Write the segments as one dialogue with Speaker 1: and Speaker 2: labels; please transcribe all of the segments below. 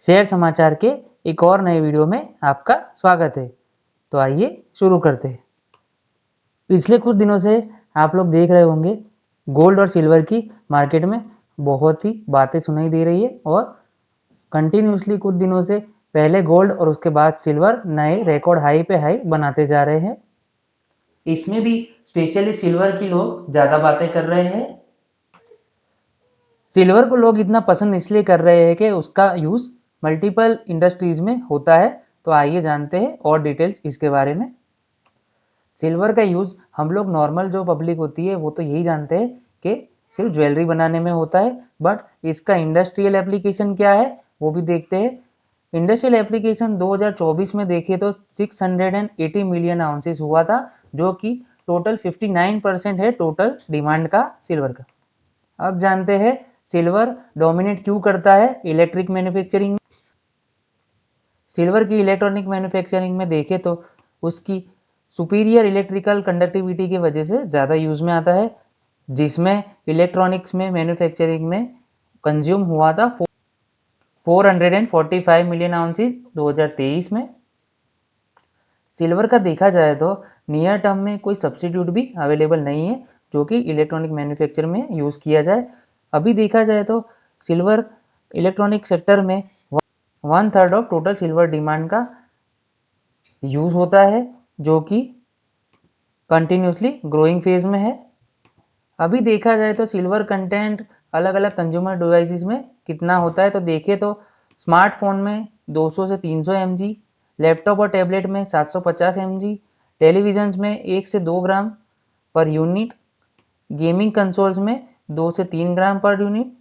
Speaker 1: Share समाचार के एक और नए वीडियो में आपका स्वागत है। तो आइए शुरू करते हैं। पिछले कुछ दिनों से आप लोग देख रहे होंगे गोल्ड और सिल्वर की मार्केट में बहुत ही बातें सुनाई दे रही है और कंटिन्यूसली कुछ दिनों से पहले गोल्ड और उसके बाद सिल्वर नए रिकॉर्ड हाई पे हाई बनाते जा रहे हैं। इसमें भी स्पेशली सिल्वर की लोग ज़्यादा बातें कर रहे हैं। सिल्वर को लोग इतना पसंद इसलिए कर रहे हैं कि उसका यूज़ मल्टीपल इंडस्ट्रीज में होता है। तो आइए जानते हैं और डिटेल्स इसके बारे में। सिल्वर का यूज़ हम लोग नॉर्मल जो पब्लिक होती है वो तो यही जानते हैं कि सिर्फ ज्वेलरी बनाने में होता है, बट इसका इंडस्ट्रियल एप्लीकेशन क्या है वो भी देखते हैं। इंडस्ट्रियल एप्लीकेशन 2024 में देखे तो 680 मिलियन आउंसेस हुआ था, जो कि टोटल 59% है टोटल डिमांड का सिल्वर का। अब जानते हैं सिल्वर डोमिनेट क्यों करता है इलेक्ट्रिक मैन्युफैक्चरिंग। सिल्वर की इलेक्ट्रॉनिक मैन्युफैक्चरिंग में देखें तो उसकी सुपीरियर इलेक्ट्रिकल कंडक्टिविटी की वजह से ज़्यादा यूज़ में आता है, जिसमें इलेक्ट्रॉनिक्स में मैन्युफैक्चरिंग में कंज्यूम हुआ था 445 मिलियन आउंसेस 2023 में। सिल्वर का देखा जाए तो नियर टर्म में कोई सब्सिट्यूट भी अवेलेबल नहीं है जो कि इलेक्ट्रॉनिक मैन्युफैक्चर में यूज़ किया जाए। अभी देखा जाए तो सिल्वर इलेक्ट्रॉनिक सेक्टर में 1/3 ऑफ टोटल सिल्वर डिमांड का यूज़ होता है, जो कि कंटिन्यूसली ग्रोइंग फेज में है। अभी देखा जाए तो सिल्वर कंटेंट अलग अलग कंज्यूमर डिवाइसेस में कितना होता है, तो देखें तो स्मार्टफोन में 200 से 300 mg, लैपटॉप और टैबलेट में 750 mg, टेलीविजन में 1 से 2 ग्राम पर यूनिट, गेमिंग कंसोल्स में 2 से 3 ग्राम पर यूनिट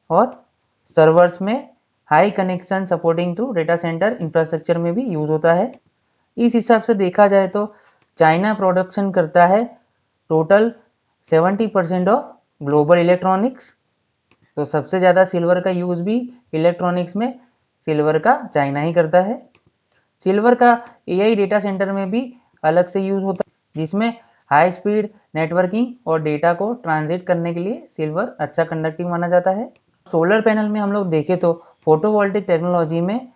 Speaker 1: और सर्वर्स में high connection supporting to data centre infrastructure में भी यूज़ होता है। इस हिसाब से देखा जाए तो चाइना प्रोडक्शन करता है टोटल 70% ऑफ ग्लोबल इलेक्ट्रॉनिक्स। तो सबसे ज़्यादा सिल्वर का यूज़ भी इलेक्ट्रॉनिक्स में सिल्वर का चाइना ही करता है। सिल्वर का एआई डेटा सेंटर में भी अलग से यूज़ होता है, जिसमें हाई स्पीड नेटवर्किंग और डेटा को ट्रांजिट करने के लिए सिल्वर अच्छा कंडक्टिव माना जाता है। सोलर पैनल में हम लोग देखें तो फोटोवोल्टिक टेक्नोलॉजी में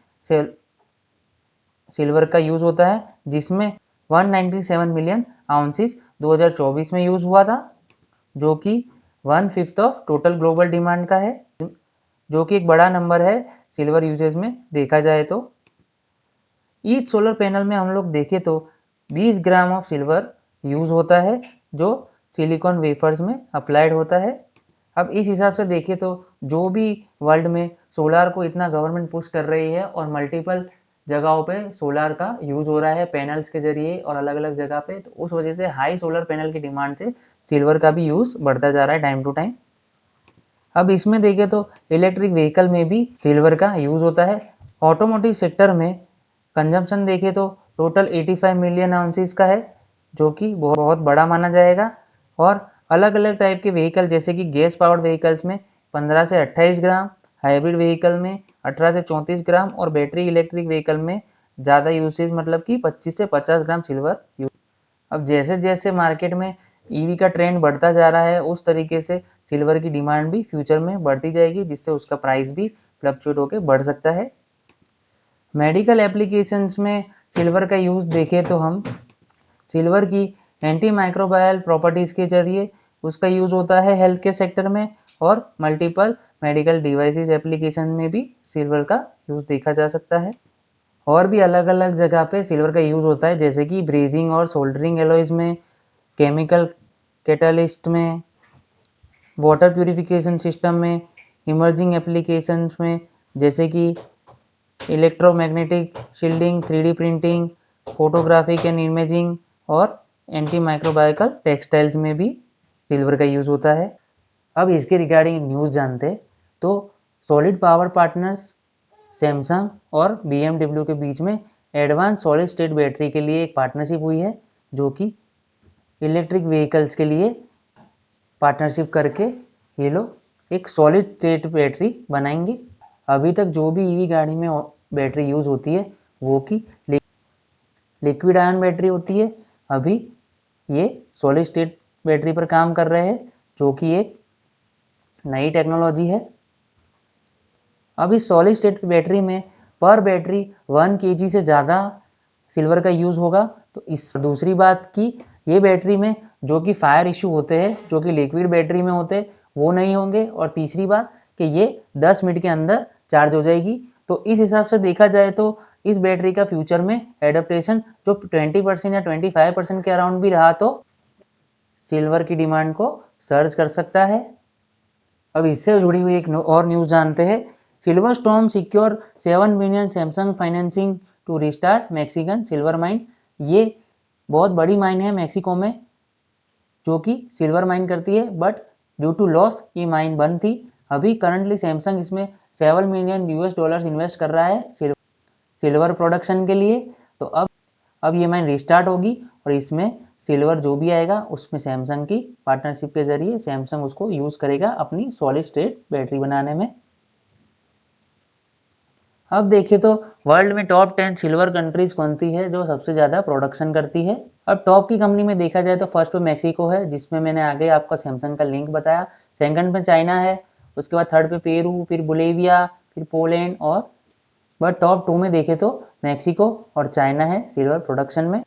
Speaker 1: सिल्वर का यूज़ होता है, जिसमें 197 मिलियन आउंसेस 2024 में यूज़ हुआ था, जो कि 1/5 ऑफ टोटल ग्लोबल डिमांड का है, जो कि एक बड़ा नंबर है सिल्वर यूजेज में देखा जाए तो। ईच सोलर पैनल में हम लोग देखें तो 20 ग्राम ऑफ सिल्वर यूज़ होता है, जो सिलिकॉन वेफर्स में अप्लाइड होता है। अब इस हिसाब से देखें तो जो भी वर्ल्ड में सोलार को इतना गवर्नमेंट पुश कर रही है और मल्टीपल जगहों पे सोलार का यूज़ हो रहा है पैनल्स के जरिए और अलग अलग जगह पे, तो उस वजह से हाई सोलर पैनल की डिमांड से सिल्वर का भी यूज़ बढ़ता जा रहा है टाइम टू टाइम। अब इसमें देखें तो इलेक्ट्रिक व्हीकल में भी सिल्वर का यूज़ होता है। ऑटोमोटिव सेक्टर में कंजम्पशन देखें तो टोटल 85 मिलियन आउंसेस का है, जो कि बहुत बड़ा माना जाएगा। और अलग अलग टाइप के व्हीकल जैसे कि गैस पावर्ड व्हीकल्स में 15 से 28 ग्राम, हाइब्रिड व्हीकल में 18 से 34 ग्राम और बैटरी इलेक्ट्रिक व्हीकल में ज़्यादा यूसेज मतलब कि 25 से 50 ग्राम सिल्वर यूज। अब जैसे जैसे मार्केट में ईवी का ट्रेंड बढ़ता जा रहा है उस तरीके से सिल्वर की डिमांड भी फ्यूचर में बढ़ती जाएगी, जिससे उसका प्राइस भी फ्लक्चुएट होकर बढ़ सकता है। मेडिकल एप्लीकेशंस में सिल्वर का यूज़ देखें तो हम सिल्वर की एंटी माइक्रोबायल प्रॉपर्टीज़ के जरिए उसका यूज़ होता है हेल्थ केयर सेक्टर में, और मल्टीपल मेडिकल डिवाइसेस एप्लीकेशन में भी सिल्वर का यूज़ देखा जा सकता है। और भी अलग अलग जगह पे सिल्वर का यूज़ होता है, जैसे कि ब्रेजिंग और सोल्डरिंग एलॉयज़ में, केमिकल कैटालिस्ट में, वाटर प्यूरिफिकेशन सिस्टम में, इमर्जिंग एप्लीकेशंस में जैसे कि electromagnetic shielding, 3D printing, photographic and imaging और एंटी माइक्रोबायकल टेक्सटाइल्स में भी सिल्वर का यूज़ होता है। अब इसके रिगार्डिंग न्यूज़ जानते तो सॉलिड पावर पार्टनर्स सैमसंग और BMW के बीच में एडवांस सॉलिड स्टेट बैटरी के लिए एक पार्टनरशिप हुई है, जो कि इलेक्ट्रिक व्हीकल्स के लिए पार्टनरशिप करके ये लोग एक सॉलिड स्टेट बैटरी बनाएंगे। अभी तक जो भी ईवी गाड़ी में बैटरी यूज़ होती है वो की लिक्विड आयन बैटरी होती है। अभी ये सॉलिड स्टेट बैटरी पर काम कर रहे हैं, जो कि एक नई टेक्नोलॉजी है। अब इस सॉलिड स्टेट बैटरी में पर बैटरी 1 kg से ज़्यादा सिल्वर का यूज़ होगा। तो इस दूसरी बात कि ये बैटरी में जो कि फायर इशू होते हैं, जो कि लिक्विड बैटरी में होते हैं, वो नहीं होंगे। और तीसरी बात कि ये 10 मिनट के अंदर चार्ज हो जाएगी। तो इस हिसाब से देखा जाए तो इस बैटरी का फ्यूचर में एडेप्टेशन जो 20% या 25% के अराउंड भी रहा तो सिल्वर की डिमांड को सर्ज कर सकता है। अब इससे जुड़ी हुई एक और न्यूज़ जानते हैं। Silver storm secure 7 billion Samsung financing to restart Mexican silver mine. ये बहुत बड़ी माइन है मैक्सिको में जो कि सिल्वर माइन करती है, बट ड्यू टू लॉस ये माइन बंद थी। अभी करंटली सैमसंग इसमें $7 मिलियन इन्वेस्ट कर रहा है सिल्वर प्रोडक्शन के लिए। तो अब ये माइन रिस्टार्ट होगी और इसमें सिल्वर जो भी आएगा उसमें सैमसंग की पार्टनरशिप के जरिए सैमसंग उसको यूज़ करेगा अपनी सॉलिड स्टेट बैटरी बनाने में। अब देखें तो वर्ल्ड में टॉप 10 सिल्वर कंट्रीज कौन सी है जो सबसे ज़्यादा प्रोडक्शन करती है। अब टॉप की कंपनी में देखा जाए तो फर्स्ट पे मैक्सिको है, जिसमें मैंने आगे आपका सैमसंग का लिंक बताया। सेकंड पे चाइना है, उसके बाद थर्ड पे पेरू, फिर बोलिविया, फिर पोलैंड। और बट टॉप 2 में देखें तो मैक्सिको और चाइना है सिल्वर प्रोडक्शन में।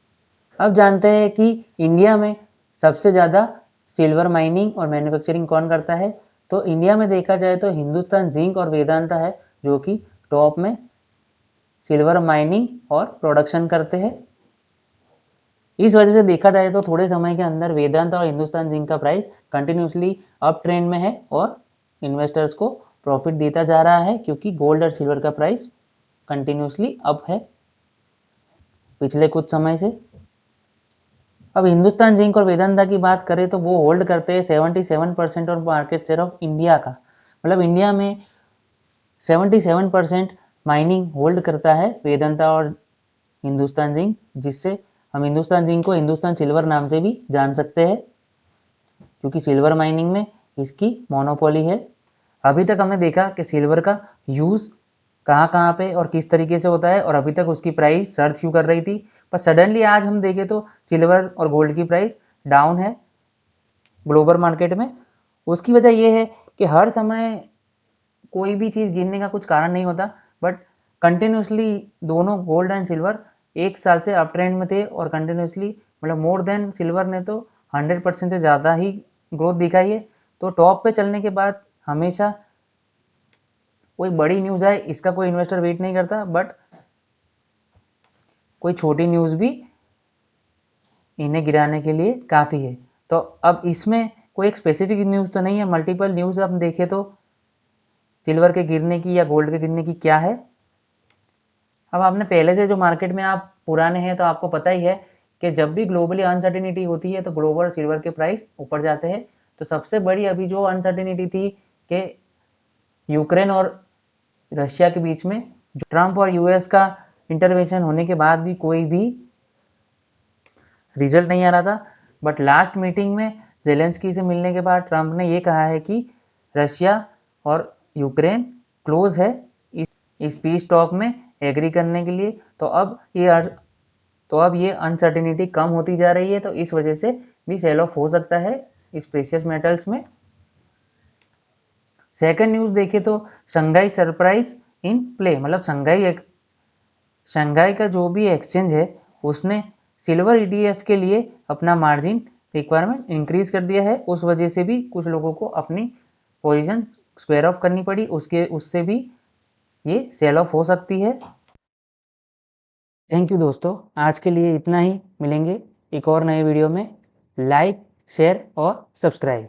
Speaker 1: अब जानते हैं कि इंडिया में सबसे ज़्यादा सिल्वर माइनिंग और मैन्युफैक्चरिंग कौन करता है। तो इंडिया में देखा जाए तो हिंदुस्तान जिंक और वेदांता है जो कि टॉप में सिल्वर माइनिंग और प्रोडक्शन करते हैं। इस वजह से देखा जाए तो थोड़े समय के अंदर वेदांता और हिंदुस्तान जिंक का प्राइस कंटिन्यूसली अप ट्रेंड में है और इन्वेस्टर्स को प्रॉफिट देता जा रहा है, क्योंकि गोल्ड और सिल्वर का प्राइस कंटिन्यूसली अप है पिछले कुछ समय से। अब हिंदुस्तान जिंक और वेदांता की बात करें तो वो होल्ड करते हैं 77% और मार्केट शेयर ऑफ इंडिया का। मतलब इंडिया में 77% माइनिंग होल्ड करता है वेदांता और हिंदुस्तान जिंक, जिससे हम हिंदुस्तान जिंक को हिंदुस्तान सिल्वर नाम से भी जान सकते हैं, क्योंकि सिल्वर माइनिंग में इसकी मोनोपोली है। अभी तक हमने देखा कि सिल्वर का यूज़ कहाँ कहाँ पे और किस तरीके से होता है, और अभी तक उसकी प्राइस सर्च क्यों कर रही थी, पर सडनली आज हम देखें तो सिल्वर और गोल्ड की प्राइस डाउन है ग्लोबल मार्केट में। उसकी वजह यह है कि हर समय कोई भी चीज़ गिरने का कुछ कारण नहीं होता, बट कंटिन्यूसली दोनों गोल्ड एंड सिल्वर एक साल से अप ट्रेंड में थे और कंटिन्यूसली मतलब मोर देन सिल्वर ने तो 100% से ज़्यादा ही ग्रोथ दिखाई है। तो टॉप पे चलने के बाद हमेशा कोई बड़ी न्यूज़ आए इसका कोई इन्वेस्टर वेट नहीं करता, बट कोई छोटी न्यूज़ भी इन्हें गिराने के लिए काफ़ी है। तो अब इसमें कोई एक स्पेसिफिक न्यूज़ तो नहीं है, मल्टीपल न्यूज़ अब देखें तो सिल्वर के गिरने की या गोल्ड के गिरने की क्या है। अब आपने पहले से जो मार्केट में आप पुराने हैं तो आपको पता ही है कि जब भी ग्लोबली अनसर्टिनिटी होती है तो ग्लोबल सिल्वर के प्राइस ऊपर जाते हैं। तो सबसे बड़ी अभी जो अनसर्टिनिटी थी कि यूक्रेन और रशिया के बीच में, जो ट्रंप और यूएस का इंटरवेंशन होने के बाद भी कोई भी रिजल्ट नहीं आ रहा था। बट लास्ट मीटिंग में जेलेंस्की से मिलने के बाद ट्रंप ने ये कहा है कि रशिया और यूक्रेन क्लोज है इस पीस टॉक में एग्री करने के लिए। तो अब ये अनसर्टिनिटी कम होती जा रही है, तो इस वजह से भी सेल ऑफ हो सकता है इस प्रेशियस मेटल्स में। सेकंड न्यूज़ देखें तो शंघाई सरप्राइज इन प्ले, मतलब शंघाई का जो भी एक्सचेंज है उसने सिल्वर ईटीएफ के लिए अपना मार्जिन रिक्वायरमेंट इंक्रीज कर दिया है। उस वजह से भी कुछ लोगों को अपनी पोजीशन स्क्वायर ऑफ करनी पड़ी, उससे भी ये सेल ऑफ हो सकती है। थैंक यू दोस्तों, आज के लिए इतना ही। मिलेंगे एक और नए वीडियो में। लाइक, शेयर और सब्सक्राइब।